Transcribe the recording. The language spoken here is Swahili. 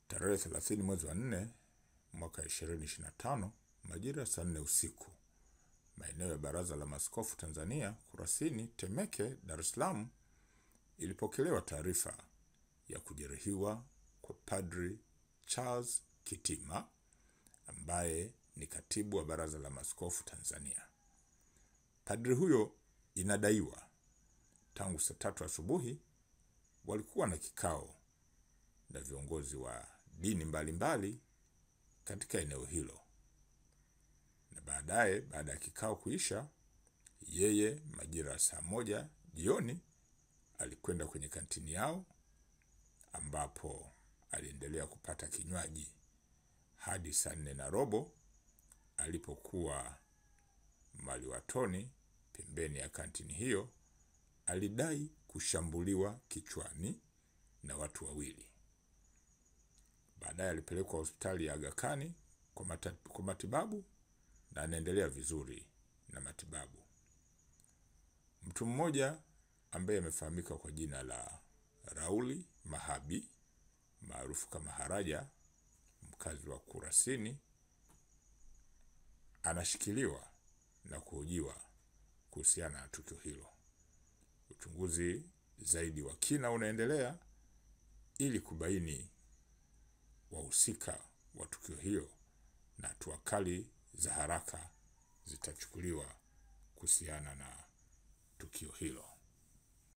Tarehe 30 mwezi wa 4 mwaka 2025 majira ya saa 4 usiku, maeneo ya Baraza la Maaskofu Tanzania Kurasini, Temeke, Dar es Salaam, ilipokelewa taarifa ya kujeruhiwa kwa Padri Charles Kitima ambaye ni katibu wa Baraza la Maaskofu Tanzania. Padri huyo inadaiwa tangu saa 3 asubuhi walikuwa na kikao na viongozi wa dini mbalimbali katika eneo hilo, na baadaye, baada ya kikao kuisha, yeye majira ya saa 1 jioni alikwenda kwenye kantini yao ambapo aliendelea kupata kinywaji hadi saa 4:15 alipokuwa maliwatoni pembeni ya kantini hiyo. Alidai kushambuliwa kichwani na watu wawili. Baadaye alipelekwa hospitali ya Aga Khan kwa matibabu na anaendelea vizuri na matibabu. Mtu mmoja ambaye amefahamika kwa jina la Rauli Mahabi maarufu kama Haraja, mkazi wa Kurasini, anashikiliwa na kuhojiwa kuhusiana na tukio hilo. Uchunguzi zaidi wa kina unaendelea ili kubaini wahusika wa tukio hilo, na hatua kali za haraka zitachukuliwa kuhusiana na tukio hilo.